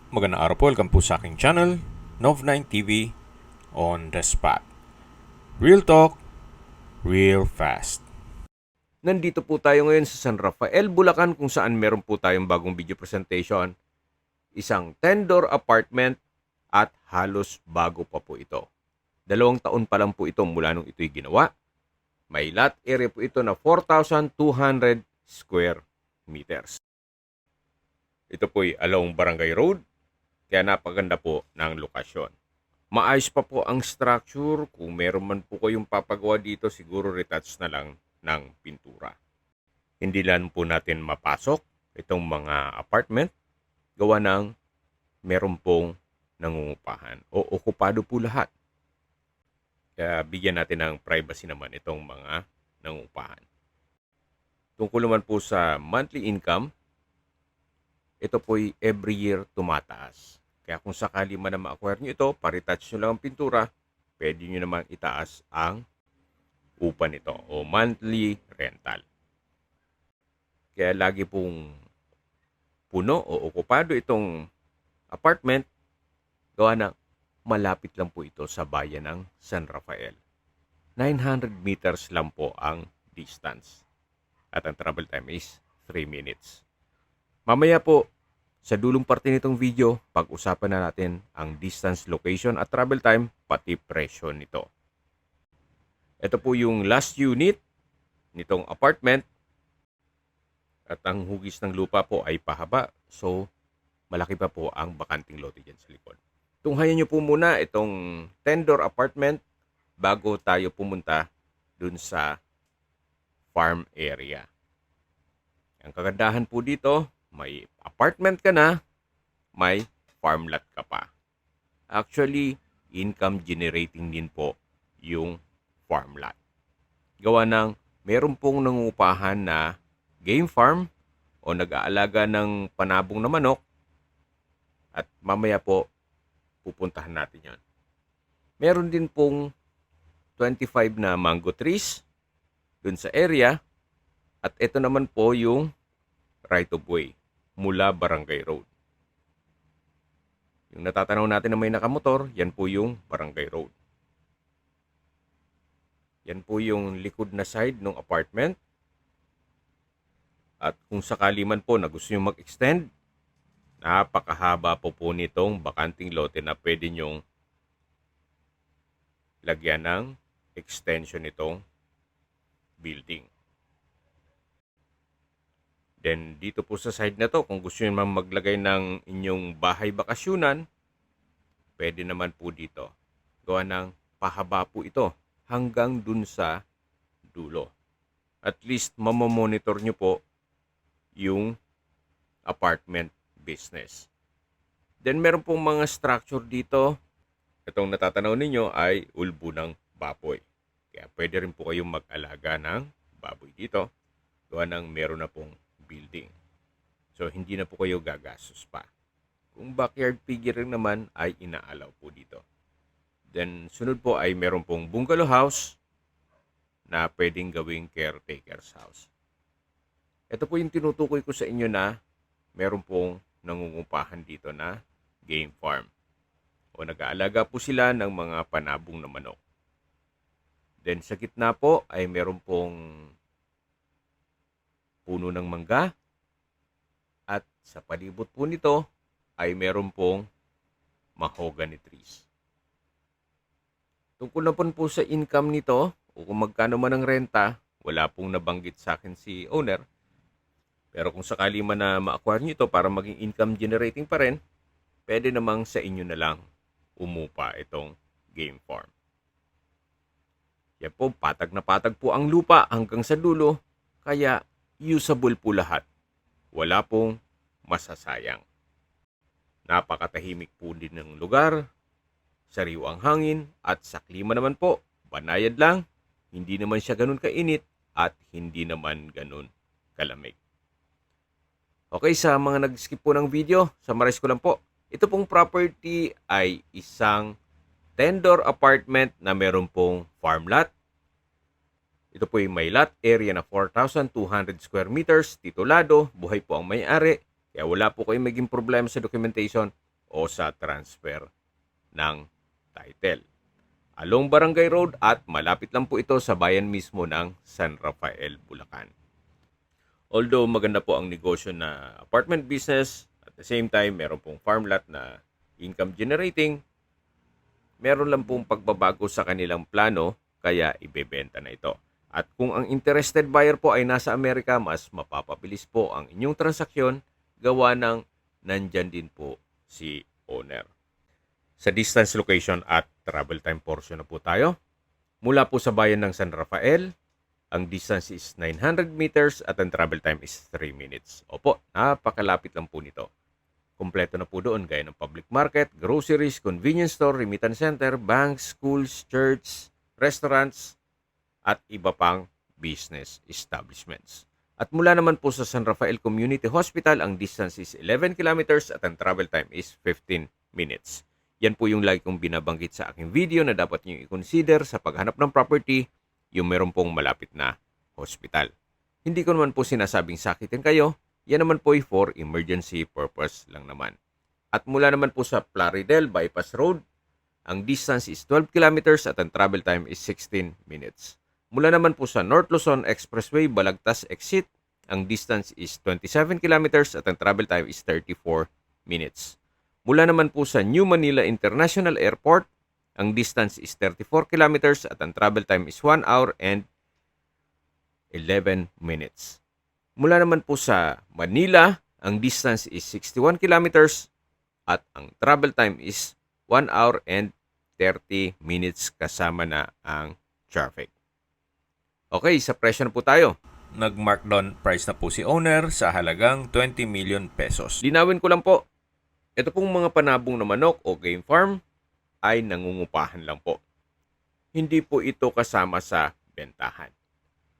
Magandang araw po, welcome po sa aking channel, Nov9 TV on the spot. Real talk, real fast. Nandito po tayo ngayon sa San Rafael, Bulacan kung saan meron po tayong bagong video presentation. Isang 10-door apartment at halos bago pa po ito. 2 taon pa lang po ito mula nung ito'y ginawa. May lot area po ito na 4,200 square meters. Ito po'y along Barangay Road, kaya napaganda po ng lokasyon. Maayos pa po ang structure. Kung meron man po kayong papagawa dito, siguro retouch na lang ng pintura. Hindi lang po natin mapasok itong mga apartment gawa ng meron pong nangungupahan o okupado po lahat. Kaya bigyan natin ng privacy naman itong mga nangungupahan. Tungkol naman po sa monthly income, ito po'y every year tumataas. Kaya kung sakali man na ma-acquire nyo ito, paretouch nyo lang ang pintura, pwede nyo naman itaas ang upa nito o monthly rental. Kaya lagi pong puno o okupado itong apartment, gawa na malapit lang po ito sa bayan ng San Rafael. 900 meters lang po ang distance. At ang travel time is 3 minutes. Mamaya po, sa dulong parte nitong video, pag-usapan na natin ang distance, location at travel time, pati presyo nito. Ito po yung last unit nitong apartment at ang hugis ng lupa po ay pahaba. So, malaki pa po ang bakanting lote dyan sa likod. Tunghayan nyo po muna itong 10-door apartment bago tayo pumunta dun sa farm area. Ang kagandahan po dito, may apartment ka na, may farm lot ka pa. Actually, income generating din po yung farm lot. Gawa ng meron pong nangungupahan na game farm o nag-aalaga ng panabong na manok at mamaya po pupuntahan natin yan. Meron din pong 25 na mango trees dun sa area at ito naman po yung right of way mula Barangay Road. Yung natatanaw natin na may nakamotor, yan po yung Barangay Road. Yan po yung likod na side ng apartment. At kung sakali man po na gusto nyo mag-extend, napakahaba po nitong bakanting lote na pwede nyong lagyan ng extension nitong building. Then, dito po sa side na to, kung gusto nyo naman maglagay ng inyong bahay bakasyunan, pwede naman po dito. Gawa ng pahaba po ito hanggang dun sa dulo. At least, mamamonitor nyo po yung apartment business. Then, meron pong mga structure dito. Itong natatanaw ninyo ay ulbo ng baboy. Kaya pwede rin po kayong mag-alaga ng baboy dito. Gawa ng meron na pong building. So, hindi na po kayo gagastos pa. Kung backyard figure naman ay inaalaw po dito. Then, sunod po ay meron pong bungalow house na pwedeng gawing caretaker's house. Ito po yung tinutukoy ko sa inyo na meron pong nangungupahan dito na game farm. O nag-aalaga po sila ng mga panabong na manok. Then, sa gitna po ay meron pong puno ng mangga at sa palibot po nito ay meron pong mahogany trees. Tungkol naman po sa income nito o kung magkano man ang renta, wala pong nabanggit sa akin si owner. Pero kung sakali man na ma-acquire nyo ito para maging income generating pa rin, pwede namang sa inyo na lang umupa itong game farm. Yan po, patag na patag po ang lupa hanggang sa dulo, kaya usable po lahat. Wala pong masasayang. Napakatahimik po din ng lugar, sariwang hangin at sa klima naman po, banayad lang, hindi naman siya ganun kainit at hindi naman ganun kalamig. Okay, sa mga nag-skip po ng video, summarize ko lang po. Ito pong property ay isang 10-door apartment na meron pong farm lot. Ito po yung may lot area na 4,200 square meters, titulado, buhay po ang may-ari, kaya wala po kayong maging problema sa documentation. o sa transfer ng title. Along Barangay Road at malapit lang po ito sa bayan mismo ng San Rafael, Bulacan. Although maganda po ang negosyo na apartment business, at the same time meron pong farm lot na income generating, meron lang pong pagbabago sa kanilang plano kaya ibebenta na ito. At kung ang interested buyer po ay nasa Amerika, mas mapapabilis po ang inyong transaksyon gawa ng nandyan din po si owner. Sa distance, location at travel time portion na po tayo. Mula po sa bayan ng San Rafael, ang distance is 900 meters at ang travel time is 3 minutes. Opo, napakalapit lang po nito. Kompleto na po doon gaya ng public market, groceries, convenience store, remittance center, banks, schools, church, restaurants, at iba pang business establishments. At mula naman po sa San Rafael Community Hospital, ang distance is 11 kilometers at ang travel time is 15 minutes. Yan po yung lagi kong binabanggit sa aking video na dapat nyo i-consider sa paghanap ng property, yung meron pong malapit na hospital. Hindi ko naman po sinasabing sakitin kayo, yan naman po ay for emergency purpose lang naman. At mula naman po sa Plaridel Bypass Road, ang distance is 12 kilometers at ang travel time is 16 minutes. Mula naman po sa North Luzon Expressway Balagtas Exit, ang distance is 27 kilometers at ang travel time is 34 minutes. Mula naman po sa New Manila International Airport, ang distance is 34 kilometers at ang travel time is 1 hour and 11 minutes. Mula naman po sa Manila, ang distance is 61 kilometers at ang travel time is 1 hour and 30 minutes kasama na ang traffic. Okay, sa presyo na po tayo. Nag-markdown price na po si owner sa halagang 20 million pesos. Linawin ko lang po, ito pong mga panabong na manok o game farm ay nangungupahan lang po. Hindi po ito kasama sa bentahan.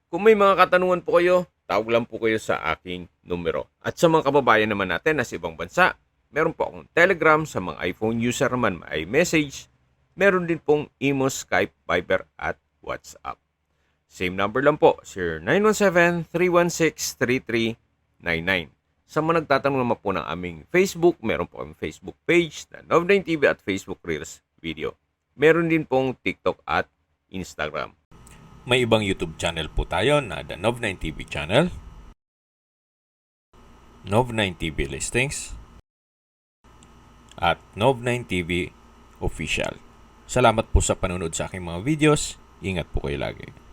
Kung may mga katanungan po kayo, tawag lang po kayo sa aking numero. At sa mga kababayan naman natin na sa ibang bansa, meron po akong Telegram. Sa mga iPhone user naman may message. Meron din pong Imo, Skype, Viber at WhatsApp. Same number lang po, 0917-316-3399. Sa mga nagtatanong naman po ng aming Facebook, meron po aming Facebook page na Nov9 TV at Facebook Reels Video. Meron din pong TikTok at Instagram. May ibang YouTube channel po tayo na The Nov9 TV channel, Nov9 TV Listings, at Nov9 TV Official. Salamat po sa panunod sa aking mga videos. Ingat po kayo lagi.